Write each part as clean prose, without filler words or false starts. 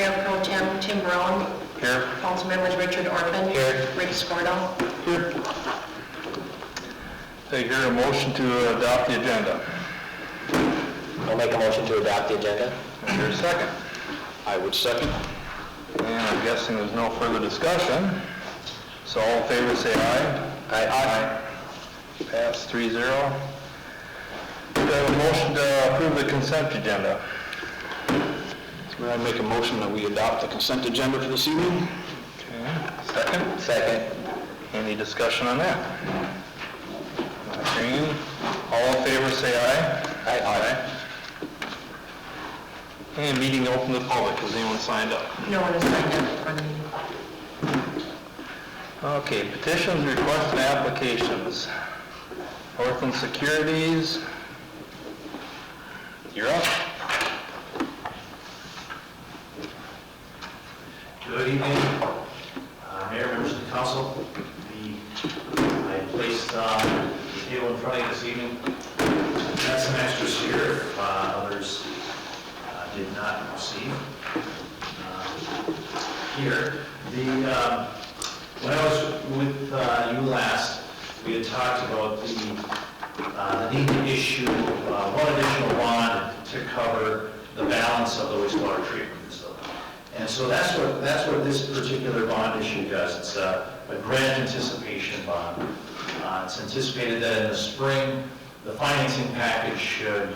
Mayor Pro Tem Tim Brown. Here. Council members Richard Orphan. Here. Rick Scordahl. Here. I hear a motion to adopt the agenda. I'll make a motion to adopt the agenda. Is there a second? I would second. And I'm guessing there's no further discussion. So all in favor say aye. Aye. Pass 3-0. Do I have a motion to approve the consent agenda? I make a motion that we adopt the consent agenda for this evening. Okay. Second? Second. Any discussion on that? Not hearing any. All in favor say aye. Aye. And meeting open to the public. Has anyone signed up? No one has signed up for the meeting. Okay, petitions, requests, and applications. Northland Securities. You're up. Good evening, Mayor, members of the council. I placed the table in front of you this evening. Got some extras here, if others did not receive. Here, when I was with you last, we had talked about the need to issue one additional bond to cover the balance of the wastewater treatment facility. And so that's what this particular bond issue does. It's a grant anticipation bond. It's anticipated that in the spring, the financing package should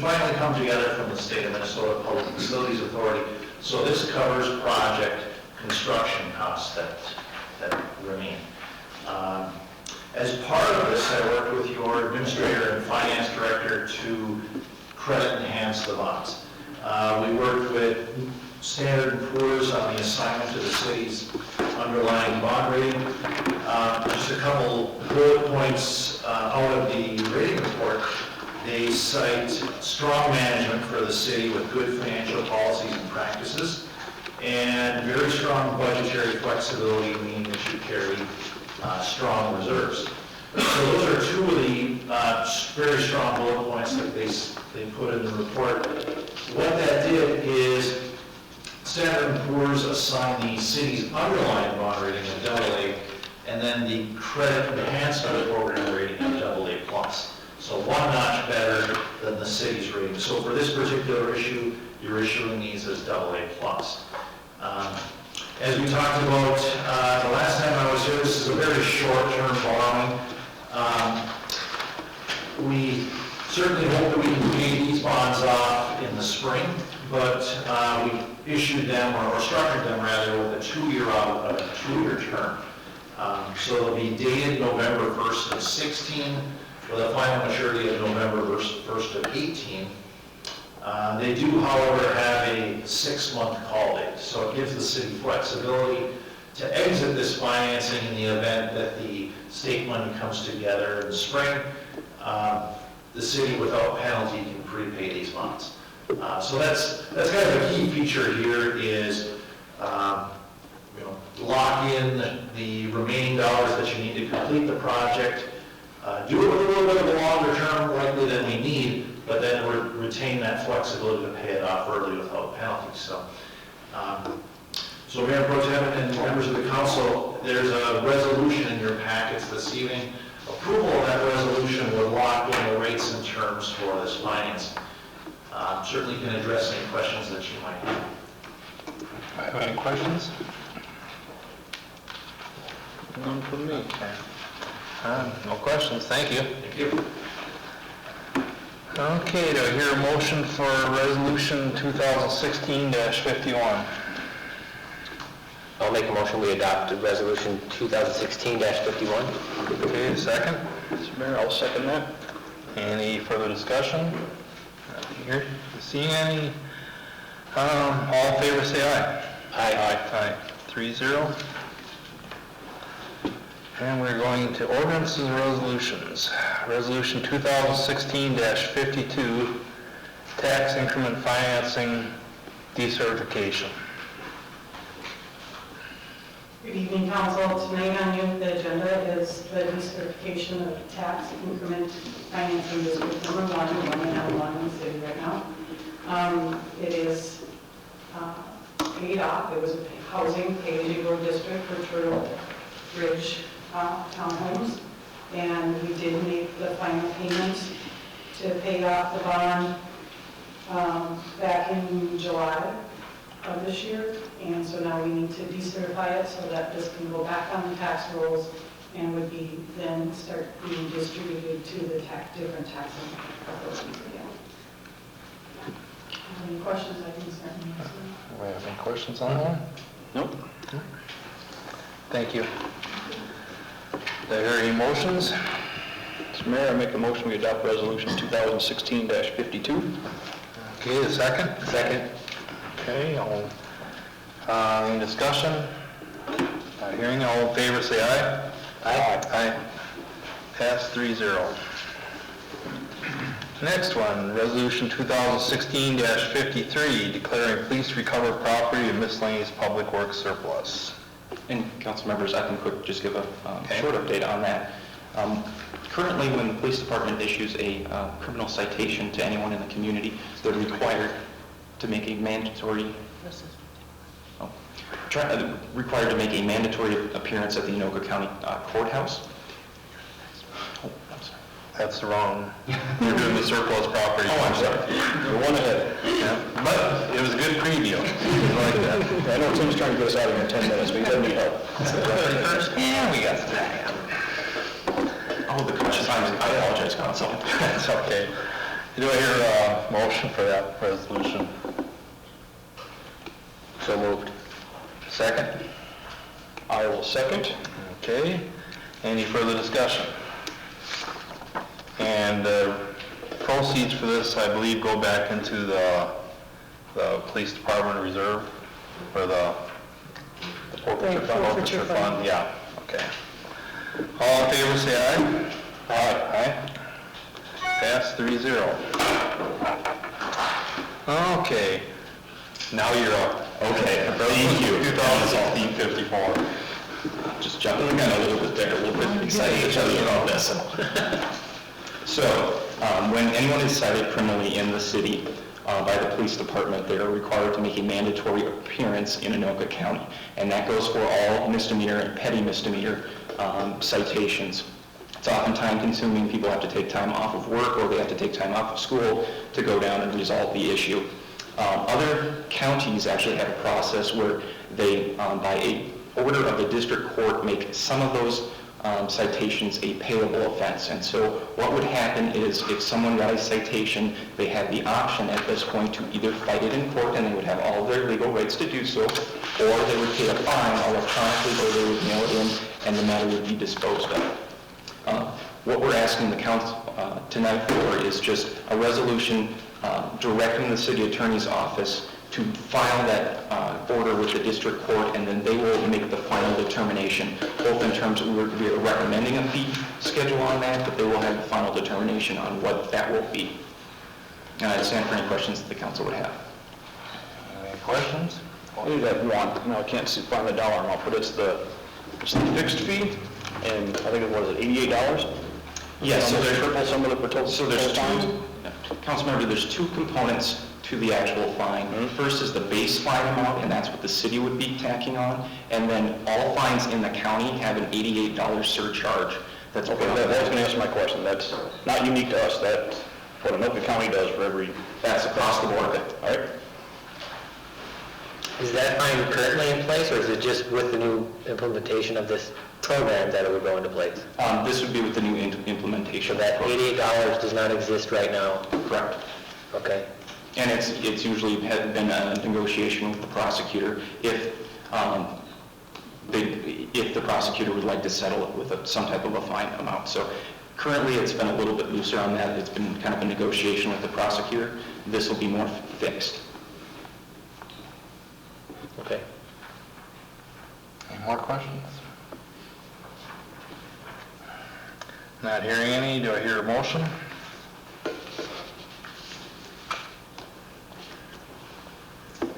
finally come together from the State of Minnesota Public Facilities Authority. So this covers project construction costs that remain. As part of this, I worked with your administrator and finance director to credit enhance the bonds. We worked with Standard & Poor's on the assignment to the city's underlying bond rating. Just a couple bullet points out of the rating report. They cite strong management for the city with good financial policies and practices, and very strong budgetary flexibility, meaning that you carry strong reserves. So those are two of the very strong bullet points that they put in the report. What that did is Standard & Poor's assigned the city's underlying bond rating of AA, and then the credit enhancement program rating of AA+. So one notch better than the city's rating. So for this particular issue, you're issuing these as AA+. As we talked about the last time I was here, this is a very short-term borrowing. We certainly hope that we can pay these bonds off in the spring, but we issued them, or structured them rather, with a two-year term. So they'll be dated November 1st of 16, with a final maturity of November 1st of 18. They do, however, have a 6-month call date, so it gives the city flexibility to exit this financing in the event that the state money comes together in the spring. The city, without penalty, can prepay these bonds. So that's kind of a key feature here is lock in the remaining dollars that you need to complete the project. Do it with a little bit of a longer term likely than we need, but then retain that flexibility to pay it off early without penalties. So Mayor Pro Tem and members of the council, there's a resolution in your packets this evening. Approval of that resolution would lock in the rates and terms for this financing. Certainly can address any questions that you might have. I have any questions? None from me. Okay. No questions, thank you. Thank you. Okay, do I hear a motion for resolution 2016-51? I'll make a motion we adopt resolution 2016-51. Okay, second? Mr. Mayor, I'll second that. Any further discussion? Here, seeing any? All in favor say aye. Aye. 3-0. And we're going to ordinances and resolutions. Resolution 2016-52, tax increment financing decertification. Good evening, Council. Tonight on the agenda is the decertification of tax increment financing district number 1 in the city right now. It is paid off. It was a housing pay-as-you-go district for Turtle Ridge townhomes. And we did make the final payments to pay off the bond back in July of this year. And so now we need to decertify it so that this can go back on the tax rolls and would be then start being distributed to the different tax authorities again. Any questions I can certainly answer? Do we have any questions on that? Nope. Thank you. Do I hear any motions? Mr. Mayor, I make a motion we adopt resolution 2016-52. Okay, a second? Second. Okay, any discussion? Not hearing, all in favor, say aye. Aye. Aye. Pass 3-0. Next one, resolution 2016-53, declaring police recovered property and miscellaneous public works surplus. And council members, I can just give a Okay. short update on that. Currently, when the police department issues a criminal citation to anyone in the community, they're required to make a mandatory appearance at the Anoka County Courthouse. Oh, I'm sorry. That's the wrong, you're doing the surplus property. Oh, I'm sorry. We're one ahead. Yeah, but it was a good preview. I like that. I know Tim's trying to get us out of here in 10 minutes, but he doesn't need help. Yeah, we got that. Oh, the question, I apologize, council. That's okay. Do I hear a motion for that resolution? So moved. Second? I will second. Okay. Any further discussion? And proceeds for this, I believe, go back into the police department reserve for the forfeiture fund. Yeah, okay. All in favor, say aye. Aye. Aye. Pass 3-0. Okay. Now you're up. Okay, thank you. 2016-54. Just jumping the gun a little bit there, a little bit excited to tell you about this. So, when anyone is cited criminally in the city by the police department, they are required to make a mandatory appearance in Anoka County. And that goes for all misdemeanor and petty misdemeanor citations. It's often time consuming. People have to take time off of work or they have to take time off of school to go down and resolve the issue. Other counties actually have a process where they, by a order of the district court, make some of those citations a payable offense. And so what would happen is if someone got a citation, they had the option at this point to either fight it in court and they would have all their legal rights to do so, or they would pay a fine electronically or they would mail it in and the matter would be disposed of. What we're asking the council tonight for is just a resolution directing the city attorney's office to file that order with the district court, and then they will make the final determination, both in terms of we are recommending a fee schedule on that, but they will have the final determination on what that will be. I stand for any questions that the council would have. Any questions? I need that one. No, I can't find the dollar amount, but it's the fixed fee, and I think it was $88. Yes, so there's triple some of the total. So there's fines? Councilmember, there's two components to the actual fine. First is the base fine amount, and that's what the city would be tacking on. And then all fines in the county have an $88 surcharge. That's Okay, that was going to answer my question. That's not unique to us. That's what Anoka County does for every, That's across the board. all right? Is that fine currently in place, or is it just with the new implementation of this program that it would go into place? This would be with the new implementation. So that $88 does not exist right now? Correct. Okay. And it's usually been a negotiation with the prosecutor if the prosecutor would like to settle it with some type of a fine amount. So currently it's been a little bit looser on that. It's been kind of a negotiation with the prosecutor. This will be more fixed. Okay. Any more questions? Not hearing any, do I hear a motion?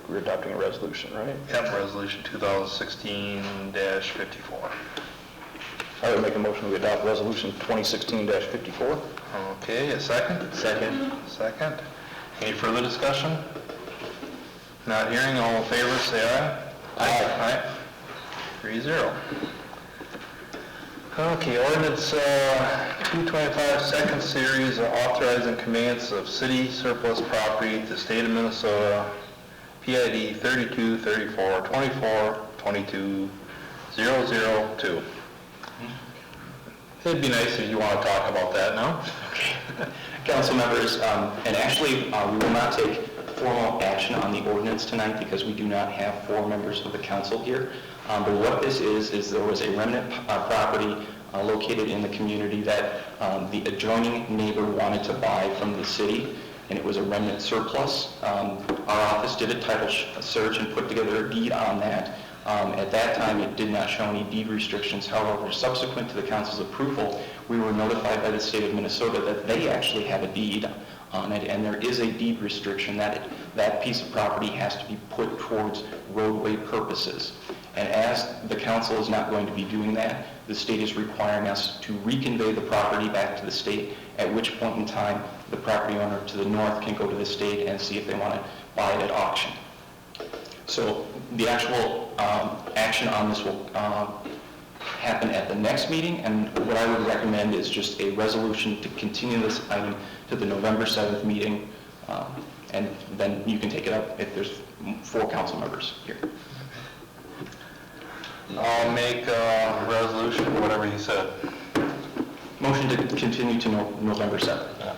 We're adopting a resolution, right? Yep, resolution 2016-54. I would make a motion we adopt resolution 2016-54. Okay, a second? Second. Second. Any further discussion? Not hearing, all in favor, say aye. Aye. 3-0. Okay, ordinance 225, second series, authorizing conveyance of city surplus property to state of Minnesota, PID 32, 34, 24, 22, 002. It'd be nice if you want to talk about that now. Okay. Council members, and actually, we will not take formal action on the ordinance tonight because we do not have 4 members of the council here. But what this is there was a remnant property located in the community that the adjoining neighbor wanted to buy from the city, and it was a remnant surplus. Our office did a title search and put together a deed on that. At that time, it did not show any deed restrictions. However, subsequent to the council's approval, we were notified by the state of Minnesota that they actually have a deed on it, and there is a deed restriction that that piece of property has to be put towards roadway purposes. And as the council is not going to be doing that, the state is requiring us to reconvey the property back to the state, at which point in time the property owner to the north can go to the state and see if they want to buy it at auction. So the actual action on this will happen at the next meeting, and what I would recommend is just a resolution to continue this item to the November 7th meeting, and then you can take it up if there's 4 council members here. I'll make a resolution, whatever you said. Motion to continue to November 7th.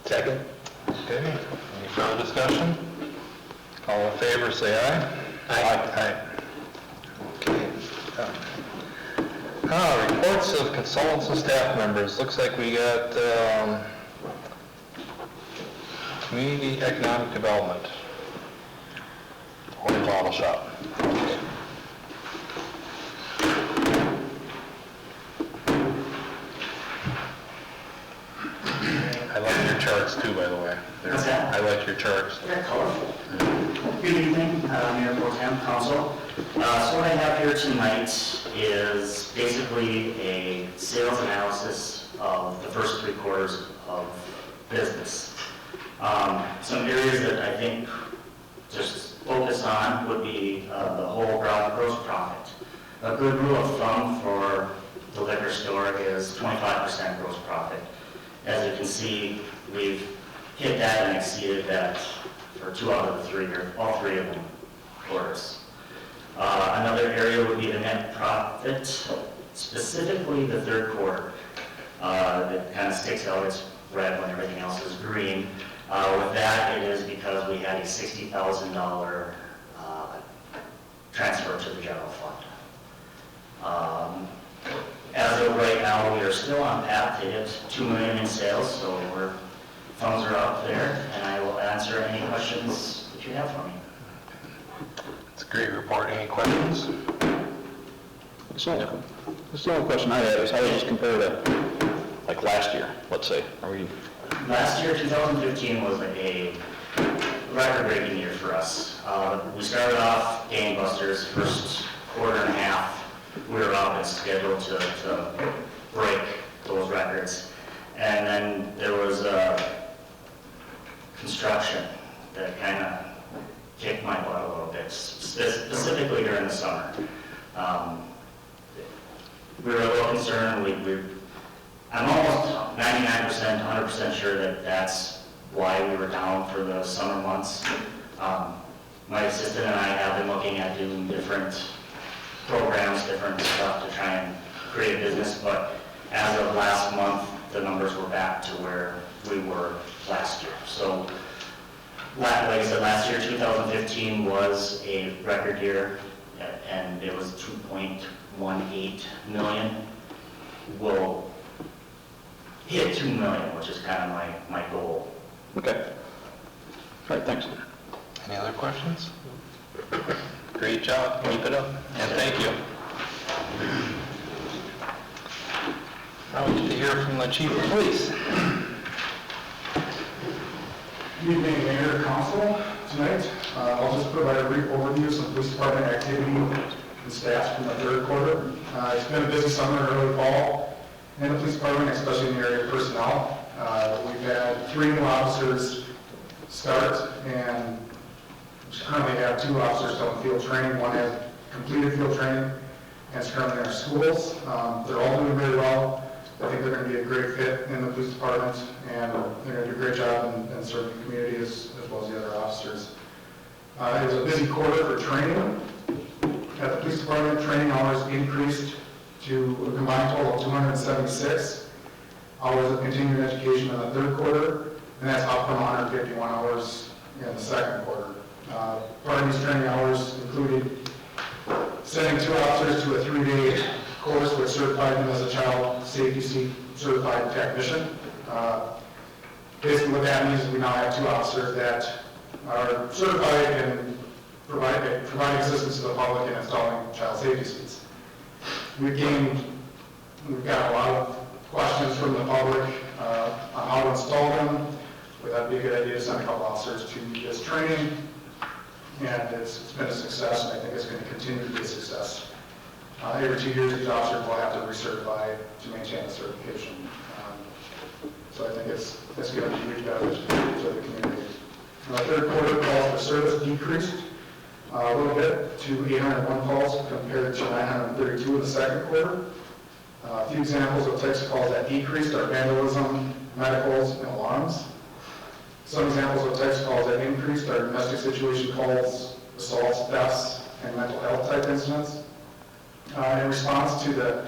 Second? Okay, any further discussion? All in favor, say aye. Aye. Okay. Reports of consultants and staff members. Looks like we got Community Economic Development. Or bottle shop. I like your charts too, by the way. What's that? I like your charts. They're colorful. Good evening, Mayor Pro Tem, Council. So what I have here tonight is basically a sales analysis of the first 3 quarters of business. Some areas that I think just focus on would be the whole gross profit. A good rule of thumb for the liquor store is 25% gross profit. As you can see, we've hit that and exceeded that for 2 out of the 3, or all 3 of them quarters. Another area would be the net profit, specifically the 3rd quarter. That kind of sticks out, it's red when everything else is green. With that, it is because we had a $60,000 transfer to the general fund. As of right now, we are still on path to hit $2 million in sales, so our thumbs are up there, and I will answer any questions that you have for me. It's a great report. Any questions? The only question I had is how does this compare to, like, last year, let's say? Last year, 2015, was a record-breaking year for us. We started off gangbusters, first quarter and a half. We were up and scheduled to break those records. And then there was construction that kind of kicked my butt a little bit, specifically during the summer. We were a little concerned. I'm almost 99%, 100% sure that that's why we were down for the summer months. My assistant and I have been looking at doing different programs, different stuff to try and create a business, but as of last month, the numbers were back to where we were last year. So, like I said, last year, 2015 was a record year, and it was 2.18 million. We'll hit 2 million, which is kind of my goal. Okay. All right, thanks. Any other questions? Great job. Keep it up. And thank you. Now we get to hear from the Chief of Police. Good evening, Mayor, Council. Tonight, I'll just provide a brief overview of some police department activity and stats from the 3rd quarter. It's been a busy summer and early fall in the police department, especially in the area of personnel. We've had 3 new officers start, and We currently have 2 officers still in field training. One has completed field training and is currently in our schools. They're all doing very well. I think they're going to be a great fit in the police department, and they're going to do a great job in serving the community as well as the other officers. It was a busy quarter for training. At the police department, training hours increased to a combined total of 276 hours of continuing education in the third quarter, and that's up from 151 hours in the second quarter. Part of these training hours included sending 2 officers to a 3-day course which certified them as a child safety certified technician. Basically what that means is we now have 2 officers that are certified and providing assistance to the public in installing child safety seats. We've got a lot of questions from the public on how to install them. We thought it'd be a good idea to send a couple officers to this training, and it's been a success, and I think it's going to continue to be a success. Every 2 years, these officers will have to recertify to maintain the certification. So I think it's going to be a huge benefit to the community. The third quarter calls for service decreased a little bit to 801 calls compared to 932 in the second quarter. A few examples of types of calls that decreased are vandalism, medicals, and alarms. Some examples of types of calls that increased are domestic situation calls, assaults, thefts, and mental health type incidents. In response to the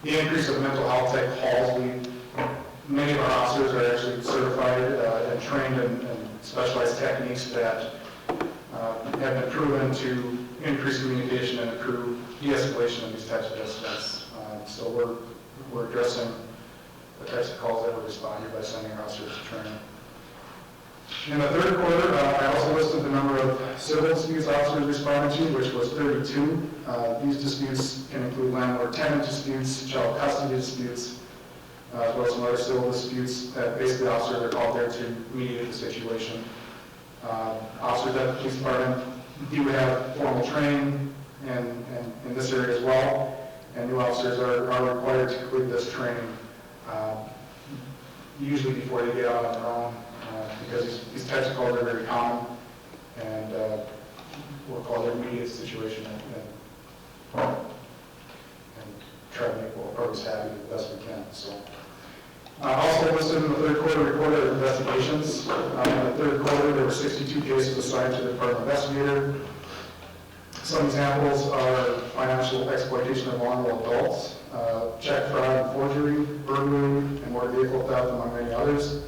increase of mental health type calls, many of our officers are actually certified and trained in specialized techniques that have been proven to increase communication and improve de-escalation of these types of incidents. So we're addressing the types of calls that were responded by sending our officers to training. In the third quarter, I also listed the number of civil disputes officers responded to, which was 32. These disputes can include landlord-tenant disputes, child custody disputes, as well as some other civil disputes that basically officers are called there to mediate the situation. Officers at the police department do have formal training in this area as well, and new officers are required to complete this training usually before they get out on their own, because these types of calls are very common, and we're called to mediate the situation and try to make both parties happy the best we can. So. Also listed in the third quarter report are investigations. In the third quarter, there were 62 cases assigned to the department investigator. Some examples are financial exploitation of vulnerable adults, check fraud and forgery, burglary, and motor vehicle theft, among many others.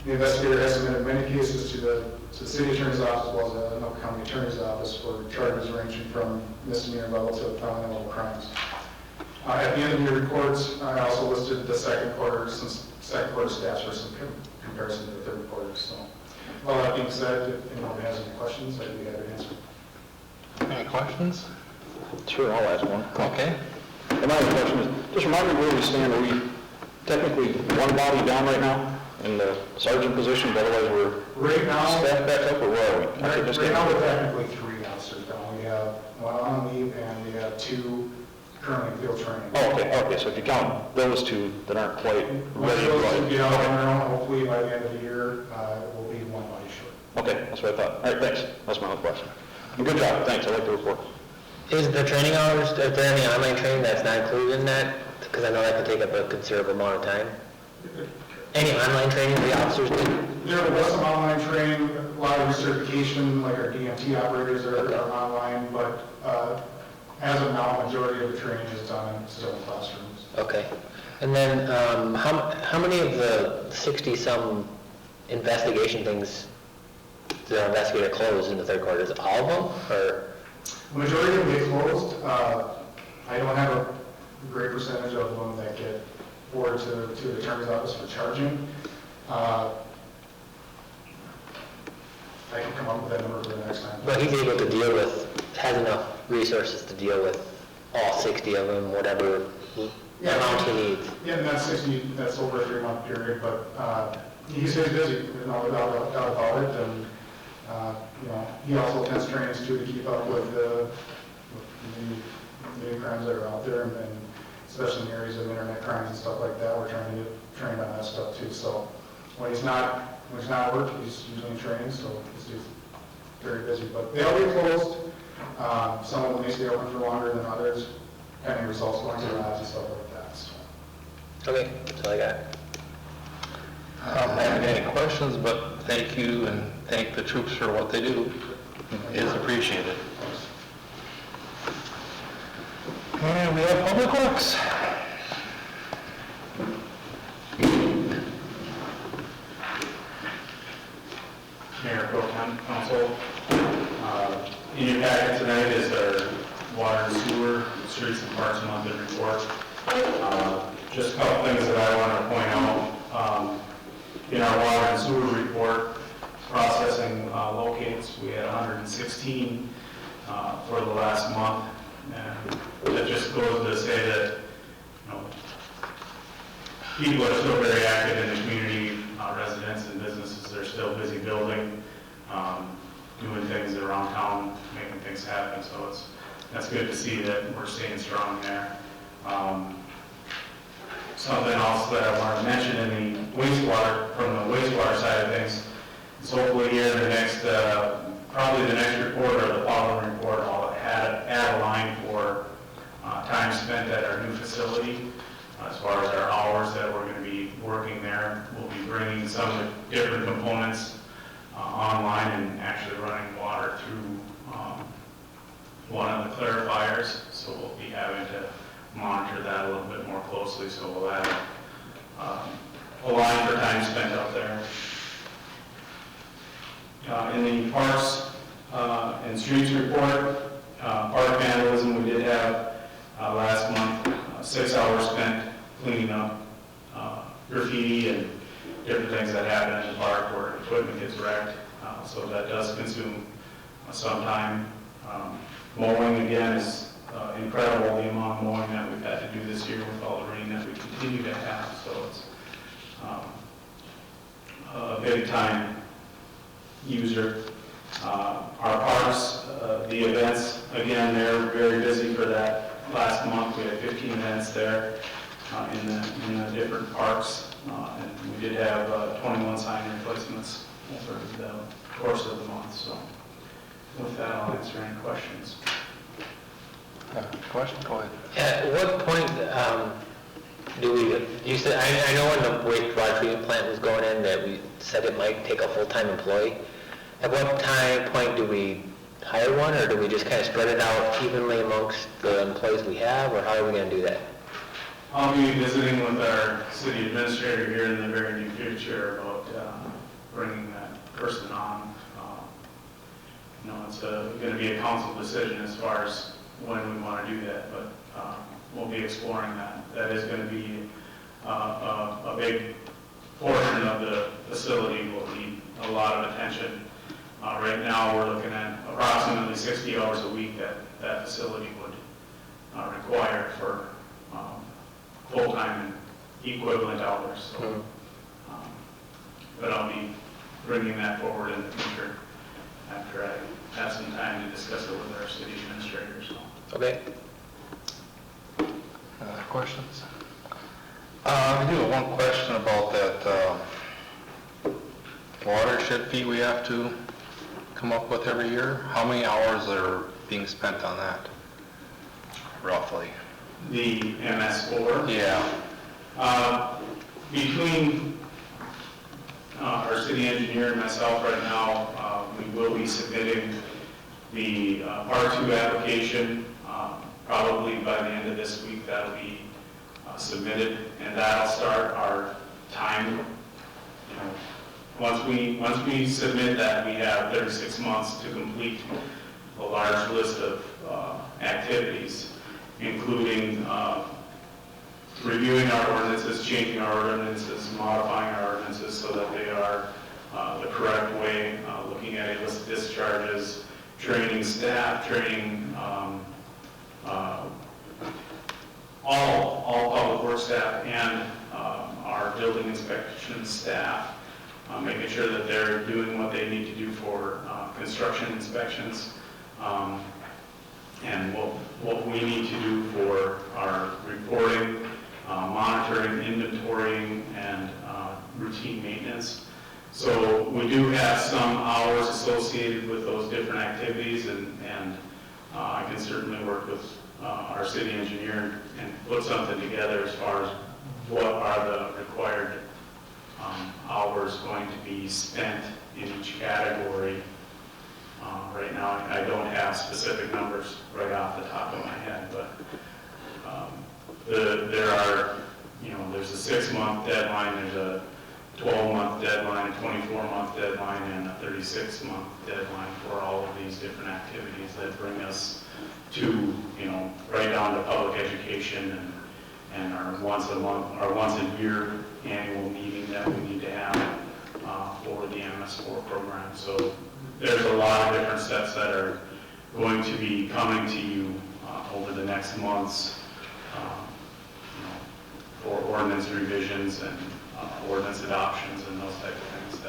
The investigator has submitted many cases to the city attorney's office as well as the Anoka County Attorney's Office for charges ranging from misdemeanor level to felony level crimes. At the end of your reports, I also listed the second quarter, since second quarter stats for some comparison to the third quarter. So, all that being said, if anyone has any questions, I'd be happy to answer. Any questions? Sure, I'll ask one. Okay. And my other question is, just remind me where we stand. Are we technically one body down right now in the sergeant position, but otherwise we're Right now, staffed back up, or where are we? right now we're technically 3 officers down. We have 1 on leave and we have 2 currently in field training. Oh, okay, so if you count those 2 that aren't quite ready to Once those go. get out on their own, hopefully by the end of the year, we'll be 1 body short. Okay, that's what I thought. All right, thanks. That's my whole question. And good job, thanks, I like the report. Is the training hours, is there any online training that's not included in that? Because I know that could take up a considerable amount of time. Any online training the officers do? There was some online training, a lot of recertification, like our DMT operators are online, but as of now, majority of the training is done still in classrooms. Okay. And then how many of the 60-some investigation things did our investigator close in the third quarter? Is it all of them, or? The majority of them get closed. I don't have a great percentage of them that get forwarded to the attorney's office for charging. I can come up with that number for the next time. But he's able to deal with, has enough resources to deal with all 60 of them, whatever amount he needs. Yeah, and that's 60, that's over a 3-month period, but he stays busy, there's no doubt about it, and he also attends trainings too to keep up with the new crimes that are out there, and especially in the areas of internet crimes and stuff like that, we're trying to get trained on that stuff too. So when he's not at work, he's usually in training, so he's very busy, but they all get closed. Some of them may stay open for longer than others, pending results going to labs and stuff like that, so. Okay, that's all I got. I don't have any questions, but thank you and thank the troops for what they do. It is appreciated. And we have Public Works. Mayor Pro Tem, Council. In your packet tonight is our water and sewer, streets and parks monthly report. Just a couple things that I want to point out. In our water and sewer report, processing locates, we had 116 for the last month. And that just goes to say that, you know, people are still very active in the community, residents and businesses are still busy building, doing things around town, making things happen. So that's good to see that we're staying strong there. Something else that I want to mention in the wastewater, from the wastewater side of things, is hopefully here in the next, probably the next report or the following report, I'll add a line for time spent at our new facility. As far as our hours that we're going to be working there, we'll be bringing some of the different components online and actually running water through one of the clarifiers. So we'll be having to monitor that a little bit more closely. So we'll add a line for time spent out there. In the parks and streets report, park vandalism, we did have last month 6 hours spent cleaning up graffiti and different things that happen in the park where equipment gets wrecked. So that does consume some time. Mowing again is incredible, the amount of mowing that we've had to do this year with all the rain that we continue to have. So it's a big time user. Our parks, the events, again, they're very busy for that. Last month we had 15 events there in the different parks, and we did have 21 sign replacements over the course of the month. So with that, I'll answer any questions. Question? Go ahead. At what point do we, you said, I know when the wastewater treatment plant was going in that we said it might take a full-time employee. At what point do we hire one, or do we just kind of spread it out evenly amongst the employees we have, or how are we going to do that? I'll be visiting with our city administrator here in the very near future about bringing that person on. You know, it's going to be a council decision as far as when we want to do that, but we'll be exploring that. That is going to be a big portion of the facility. Will need a lot of attention. Right now, we're looking at approximately 60 hours a week that facility would require for full-time and equivalent hours. So, but I'll be bringing that forward in the future after I have some time to discuss it with our city administrator. So. Okay. Questions? I do have one question about that watershed fee we have to come up with every year. How many hours are being spent on that, roughly? The MS4? Yeah. Between our city engineer and myself right now, we will be submitting the R2 application. Probably by the end of this week, that'll be submitted, and that'll start our time. You know, once we submit that, we have 36 months to complete a large list of activities, including reviewing our ordinances, changing our ordinances, modifying our ordinances so that they are the correct way, looking at illicit discharges, training staff, training all public works staff and our building inspection staff, making sure that they're doing what they need to do for construction inspections, and what we need to do for our reporting, monitoring, inventorying, and routine maintenance. So we do have some hours associated with those different activities, and I can certainly work with our city engineer and put something together as far as what are the required hours going to be spent in each category. Right now, I don't have specific numbers right off the top of my head, but there are, there's a 6-month deadline, there's a 12-month deadline, a 24-month deadline, and a 36-month deadline for all of these different activities that bring us to, right down to public education and our once a year annual meeting that we need to have for the MS4 program. So there's a lot of different steps that are going to be coming to you over the next months for ordinance revisions and ordinance adoptions and those type of things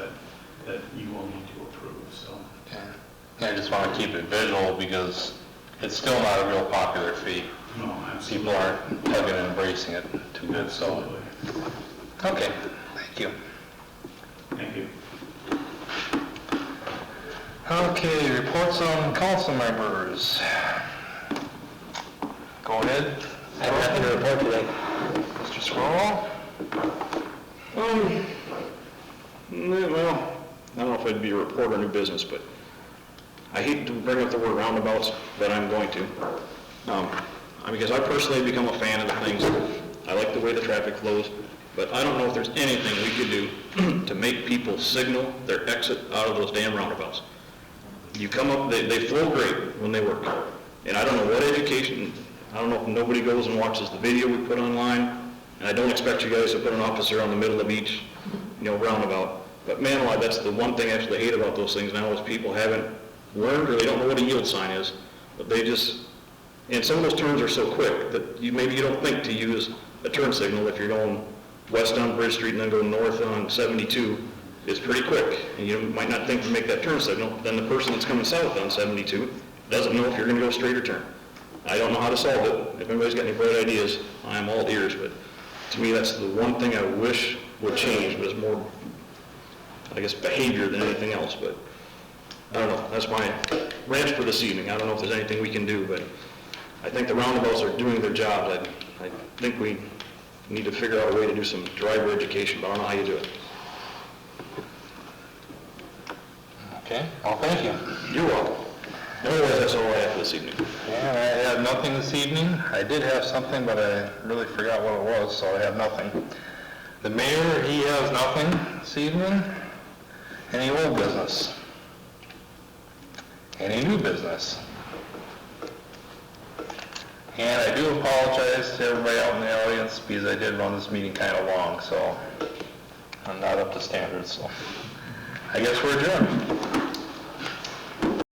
that you will need to approve, so. I just want to keep it visual because it's still not a real popular fee. No, absolutely. People aren't hugging and embracing it too good, so. Absolutely. Okay, thank you. Thank you. Okay, reports on council members. Go ahead. I have nothing to report today. Mr. Squirrel? Well, I don't know if it'd be a report or new business, but I hate to bring up the word roundabouts, but I'm going to. Because I personally become a fan of the things. I like the way the traffic flows, but I don't know if there's anything we could do to make people signal their exit out of those damn roundabouts. You come up, they flow great when they work. And I don't know what education, I don't know if nobody goes and watches the video we put online, and I don't expect you guys to put an officer on the middle of each, roundabout. But man, that's the one thing I actually hate about those things now is people haven't learned or they don't know what a yield sign is. But they just, and some of those turns are so quick that maybe you don't think to use a turn signal if you're going west on Bridge Street and then go north on 72. It's pretty quick, and you might not think to make that turn signal. Then the person that's coming south on 72 doesn't know if you're going to go straight or turn. I don't know how to solve it. If anybody's got any bright ideas, I'm all ears, but to me that's the one thing I wish would change, was more, behavior than anything else. But I don't know, that's my rant for this evening. I don't know if there's anything we can do, but I think the roundabouts are doing their job. I think we need to figure out a way to do some driver education, but I don't know how you do it. Okay, well, thank you. You're welcome. Otherwise, that's all I have for this evening. And I have nothing this evening. I did have something, but I really forgot what it was, so I have nothing. The mayor, he has nothing this evening. Any old business? Any new business? And I do apologize to everybody out in the audience because I did run this meeting kind of long, so I'm not up to standards, so I guess we're adjourned.